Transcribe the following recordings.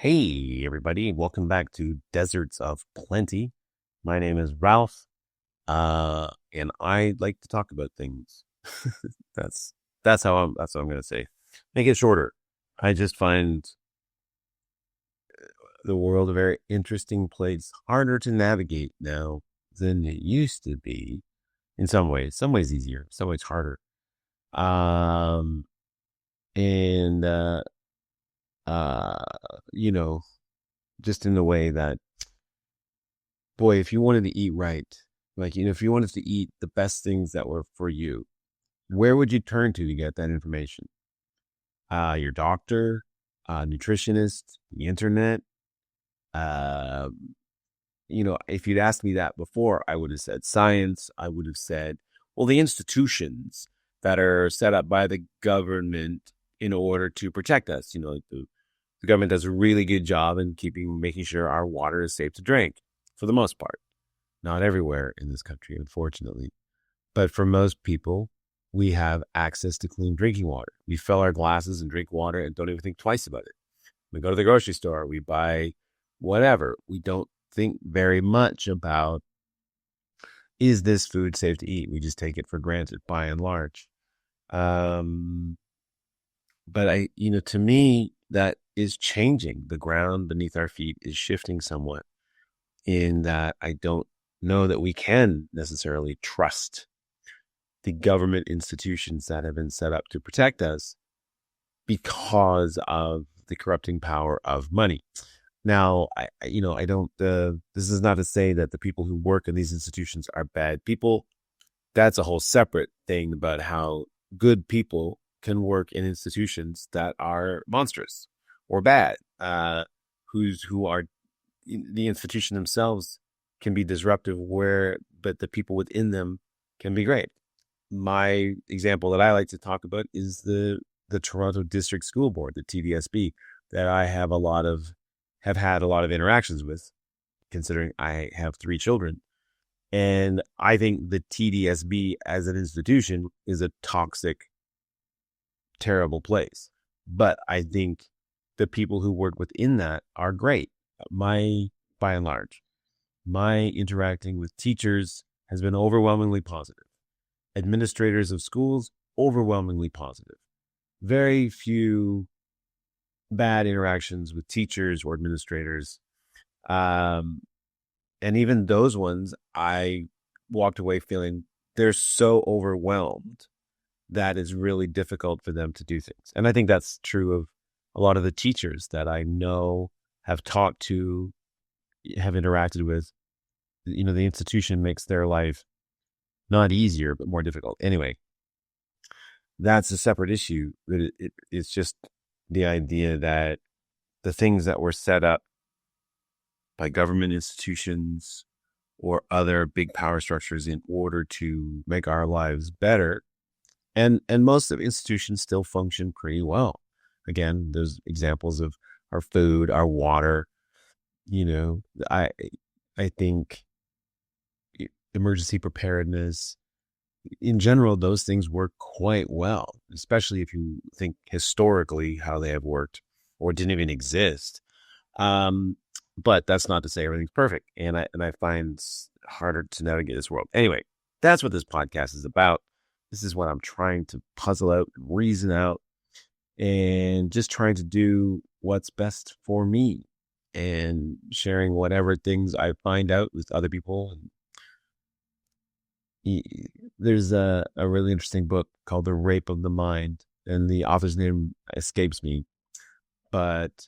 Hey, everybody. Welcome back to Deserts of Plenty. My name is Ralph, and I like to talk about things. That's that's what I'm gonna say. Make it shorter. I just find the world a very interesting place, harder to navigate now than it used to be in some ways easier, some ways harder. Um, and uh, you know, just in the way that boy, if you wanted to eat right, if you wanted to eat the best things that were for you, where would you turn to get that information? Your doctor, nutritionist, the internet. Uh, if you'd asked me that before, I would have said science. I would have said, well, the institutions that are set up by the government in order to protect us. The government does a really good job in making sure our water is safe to drink for the most part. Not everywhere in this country, unfortunately. But for most people, we have access to clean drinking water. We fill our glasses and drink water and don't even think twice about it. We go to the grocery store, we buy whatever. We don't think very much about, is this food safe to eat? We just take it for granted by and large. Um, but to me, that is changing. The ground beneath our feet is shifting somewhat in that I don't know that we can necessarily trust the government institutions that have been set up to protect us because of the corrupting power of money. Now, I don't, this is not to say that the people who work in these institutions are bad people. That's a whole separate thing about how good people can work in institutions that are monstrous or bad, who are the institution themselves can be disruptive but the people within them can be great. My example that I like to talk about is the Toronto District School Board, the TDSB, that I have had a lot of interactions with, considering I have 3 children. And I think the TDSB as an institution is a toxic, terrible place. But I think the people who work within that are great. By and large, my interacting with teachers has been overwhelmingly positive. Administrators of schools, overwhelmingly positive. Very few bad interactions with teachers or administrators. Um, and even those ones, I walked away feeling they're so overwhelmed that it's really difficult for them to do things. And I think that's true of a lot of the teachers that I know, have talked to, have interacted with. The institution makes their life not easier, but more difficult. Anyway, that's a separate issue. It's just the idea that the things that were set up by government institutions or other big power structures in order to make our lives better, and most of the institutions still function pretty well. Again, there's examples of our food, our water. I think emergency preparedness, in general, those things work quite well, especially if you think historically how they have worked or didn't even exist. But that's not to say everything's perfect. And I find it's harder to navigate this world. Anyway, that's what this podcast is about. This is what I'm trying to puzzle out, reason out, and just trying to do what's best for me and sharing whatever things I find out with other people. There's a really interesting book called The Rape of the Mind, and the author's name escapes me, but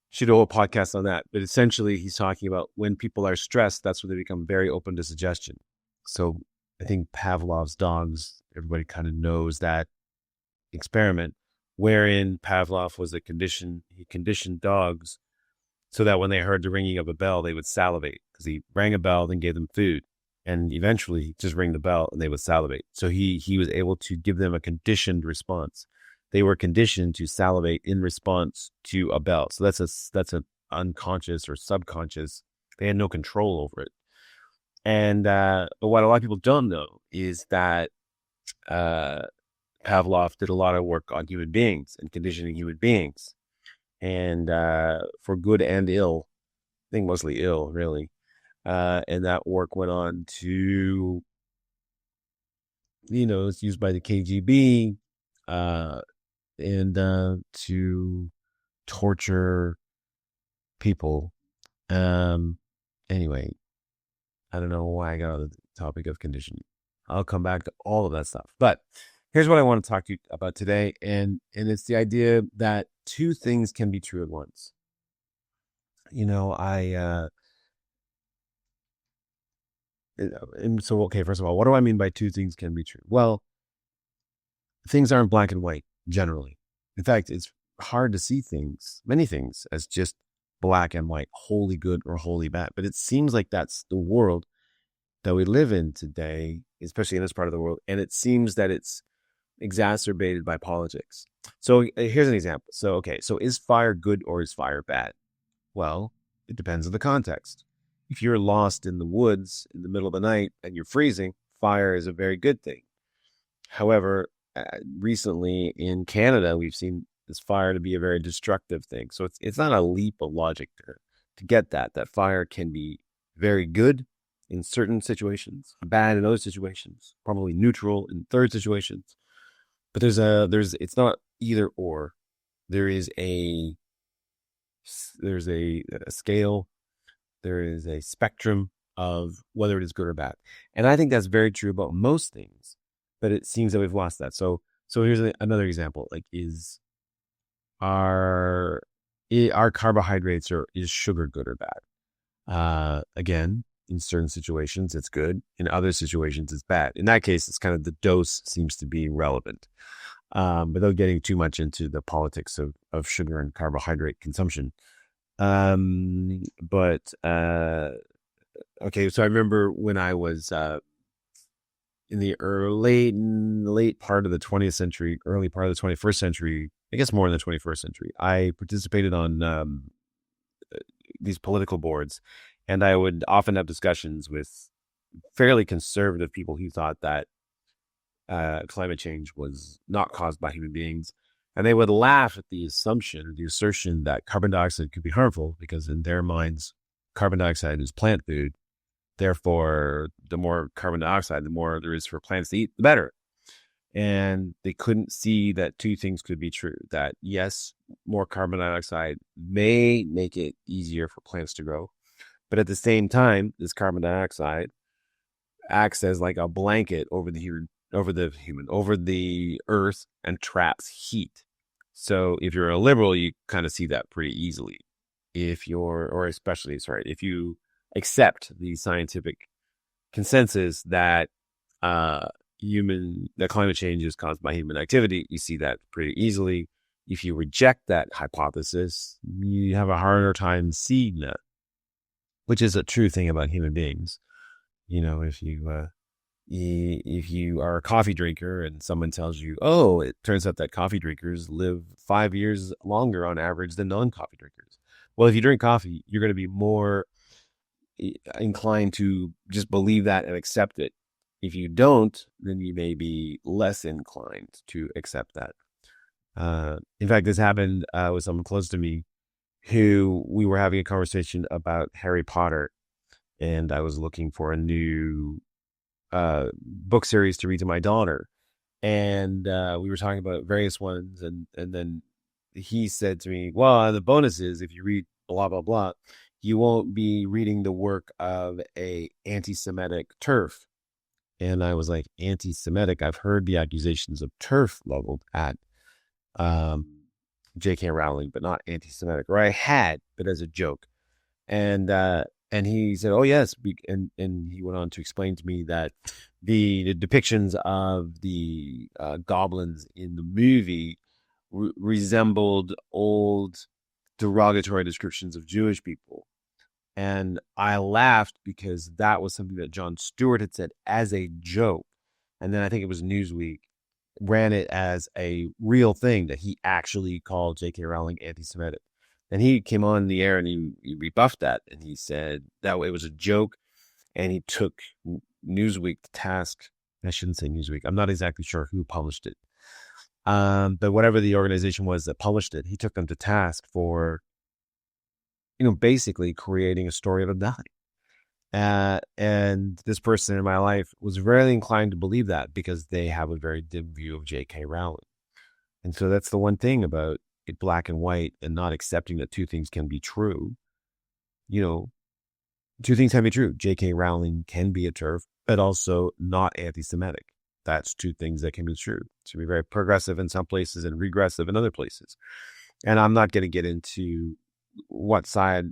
should do a podcast on that. But essentially, he's talking about when people are stressed, that's when they become very open to suggestion. So I think Pavlov's dogs, everybody kind of knows that experiment, wherein Pavlov he conditioned dogs so that when they heard the ringing of a bell, they would salivate, because he rang a bell, then gave them food. And eventually he'd just ring the bell and they would salivate. So he was able to give them a conditioned response. They were conditioned to salivate in response to a bell. So that's an unconscious or subconscious. They had no control over it. And but what a lot of people don't know is that Pavlov did a lot of work on human beings and conditioning human beings. and for good and ill. I think mostly ill, really. And that work went on to, it's used by the KGB, uh, and to torture people. Um, anyway, I don't know why I got on the topic of conditioning. I'll come back to all of that stuff. But here's what I want to talk to you about today, and it's the idea that two things can be true at once. I and so okay, first of all, what do I mean by two things can be true? Well, things aren't black and white generally. In fact, it's hard to see many things, as just black and white, wholly good or wholly bad. But it seems like that's the world that we live in today, especially in this part of the world. And it seems that it's exacerbated by politics. So here's an example. So is fire good or is fire bad? Well, it depends on the context. If you're lost in the woods in the middle of the night and you're freezing, fire is a very good thing. However, recently in Canada, we've seen this fire to be a very destructive thing. So it's not a leap of logic to get that fire can be very good in certain situations, bad in other situations, probably neutral in third situations. But it's not either or. There's a scale, there is a spectrum of whether it is good or bad. And I think that's very true about most things, but it seems that we've lost that. So here's another example. Like, are carbohydrates or is sugar good or bad? Again, in certain situations, it's good. In other situations, it's bad. In that case, it's kind of the dose seems to be relevant. Without getting too much into the politics of sugar and carbohydrate consumption. But okay, so I remember when I was in the late part of the 20th century, early part of the 21st century, I guess more in the 21st century, I participated on these political boards, and I would often have discussions with fairly conservative people who thought that climate change was not caused by human beings. And they would laugh at the assertion that carbon dioxide could be harmful because in their minds, carbon dioxide is plant food. Therefore, the more carbon dioxide, the more there is for plants to eat, the better. And they couldn't see that two things could be true. That yes, more carbon dioxide may make it easier for plants to grow. But at the same time, this carbon dioxide acts as like a blanket over the earth and traps heat. So if you're a liberal, you kind of see that pretty easily. If you accept the scientific consensus that climate change is caused by human activity, you see that pretty easily. If you reject that hypothesis, you have a harder time seeing that, which is a true thing about human beings. If you are a coffee drinker and someone tells you, oh, it turns out that coffee drinkers live 5 years longer on average than non-coffee drinkers. Well, if you drink coffee, you're going to be more inclined to just believe that and accept it. If you don't, then you may be less inclined to accept that. In fact, this happened with someone close to me who we were having a conversation about Harry Potter, and I was looking for a new book series to read to my daughter. And we were talking about various ones. And then he said to me, well, the bonus is if you read blah, blah, blah, you won't be reading the work of a anti-Semitic TERF. And I was like, anti-Semitic? I've heard the accusations of TERF leveled at J.K. Rowling, but not anti-Semitic. Or I had, but as a joke. And he said, oh, yes. And he went on to explain to me that the depictions of the goblins in the movie resembled old derogatory descriptions of Jewish people. And I laughed because that was something that Jon Stewart had said as a joke. And then I think it was Newsweek ran it as a real thing that he actually called J.K. Rowling anti-Semitic. And he came on the air and he rebuffed that. And he said that it was a joke. And he took Newsweek to task. I shouldn't say Newsweek. I'm not exactly sure who published it. But whatever the organization was that published it, he took them to task for, basically creating a story out of nothing. And this person in my life was very inclined to believe that because they have a very dim view of J.K. Rowling. And so that's the one thing about it, black and white, and not accepting that two things can be true. You know, two things can be true. J.K. Rowling can be a TERF, but also not anti-Semitic. That's two things that can be true. To be very progressive in some places and regressive in other places. And I'm not going to get into what side,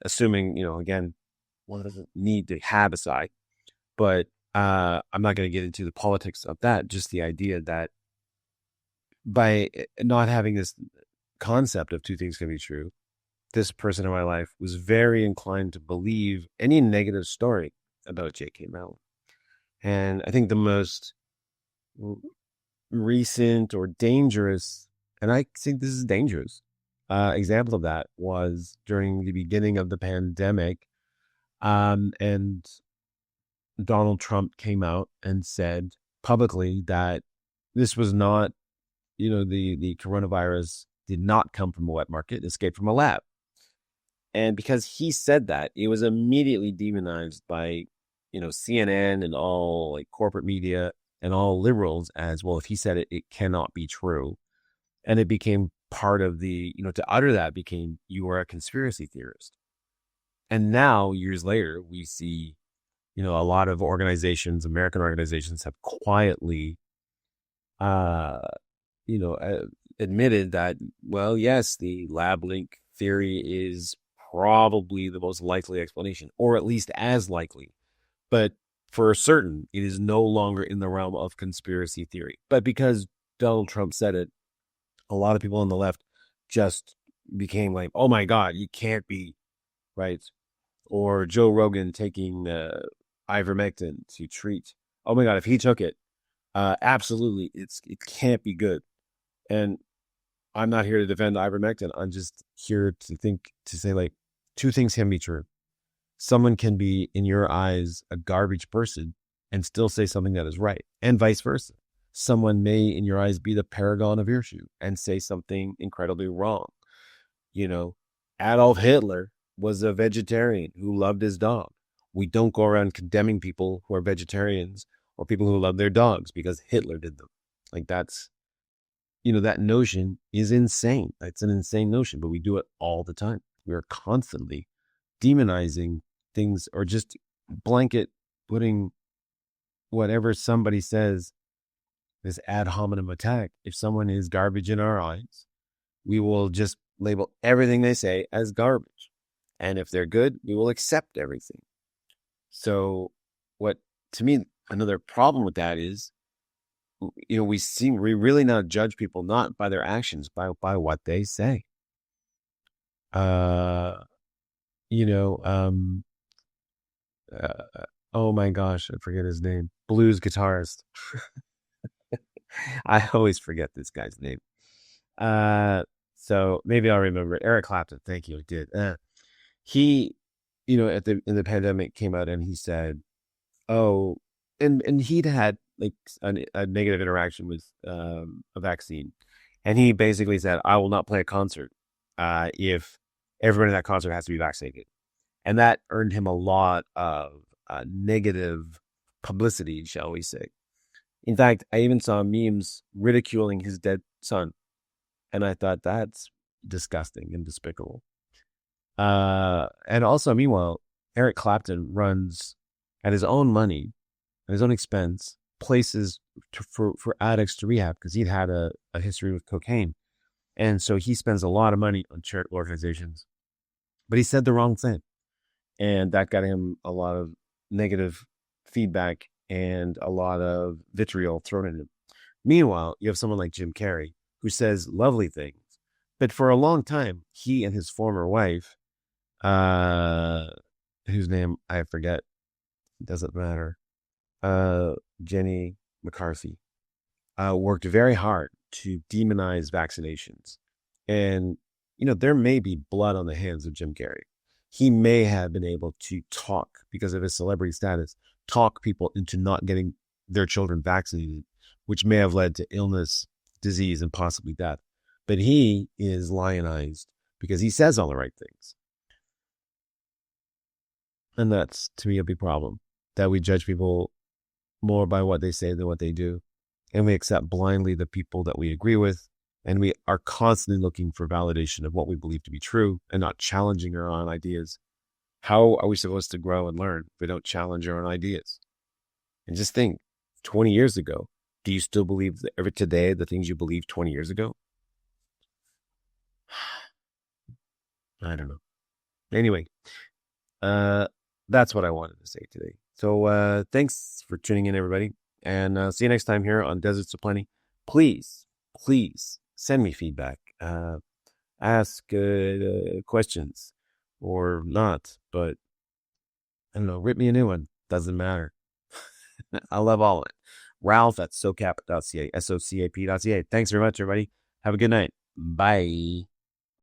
assuming, again, one doesn't need to have a side, but I'm not going to get into the politics of that. Just the idea that by not having this concept of two things can be true, this person in my life was very inclined to believe any negative story about J.K. Rowling. And I think the most recent or dangerous, and I think this is dangerous, example of that was during the beginning of the pandemic. And Donald Trump came out and said publicly that this was not, the coronavirus did not come from a wet market, it escaped from a lab. And because he said that, it was immediately demonized by, CNN and all like corporate media and all liberals as well. If he said it, it cannot be true. And it became part of to utter that became, you are a conspiracy theorist. And now, years later, we see, a lot of organizations, American organizations, have quietly, uh, admitted that, well, yes, the lab link theory is probably the most likely explanation, or at least as likely. But for certain, it is no longer in the realm of conspiracy theory. But because Donald Trump said it, a lot of people on the left just became like, oh my God, you can't be, right? Or Joe Rogan taking ivermectin to treat. Oh my God, if he took it, absolutely, it can't be good. And I'm not here to defend ivermectin. I'm just here to say like two things can be true. Someone can be, in your eyes, a garbage person and still say something that is right, and vice versa. Someone may, in your eyes, be the paragon of virtue and say something incredibly wrong. Adolf Hitler was a vegetarian who loved his dog. We don't go around condemning people who are vegetarians or people who love their dogs because Hitler did them. Like that's, that notion is insane. It's an insane notion, but we do it all the time. We are constantly demonizing things or just blanket putting whatever somebody says, this ad hominem attack. If someone is garbage in our eyes, we will just label everything they say as garbage. And if they're good, we will accept everything. So to me, another problem with that is, we really now judge people not by their actions, by what they say. Uh, you know, um, oh my gosh, I forget his name. Blues guitarist. I always forget this guy's name. Uh, so maybe I'll remember it. Eric Clapton. Thank you. I did. He, in the pandemic came out and he said, oh, and he'd had like a negative interaction with a vaccine. And he basically said, I will not play a concert if everyone in that concert has to be vaccinated. And that earned him a lot of negative publicity, shall we say. In fact, I even saw memes ridiculing his dead son. And I thought that's disgusting and despicable. And also, meanwhile, Eric Clapton runs at his own money, at his own expense, places for addicts to rehab because he'd had a history with cocaine. And so he spends a lot of money on charitable organizations. But he said the wrong thing. And that got him a lot of negative feedback and a lot of vitriol thrown at him. Meanwhile, you have someone like Jim Carrey who says lovely things. But for a long time, he and his former wife, whose name I forget, doesn't matter, Jenny McCarthy, worked very hard to demonize vaccinations. And, there may be blood on the hands of Jim Carrey. He may have been able to talk, because of his celebrity status, talk people into not getting their children vaccinated. which may have led to illness, disease, and possibly death. But he is lionized because he says all the right things. And that's, to me, a big problem, that we judge people more by what they say than what they do. And we accept blindly the people that we agree with. And we are constantly looking for validation of what we believe to be true and not challenging our own ideas. How are we supposed to grow and learn if we don't challenge our own ideas? And just think, 20 years ago, do you still believe ever today the things you believed 20 years ago? I don't know. Anyway, that's what I wanted to say today. So thanks for tuning in, everybody. And see you next time here on Deserts of Plenty. Please, please send me feedback. Ask questions or not. But I don't know, rip me a new one. Doesn't matter. I love all of it. Ralph at socap.ca, SOCAP.ca. Thanks very much, everybody. Have a good night. Bye.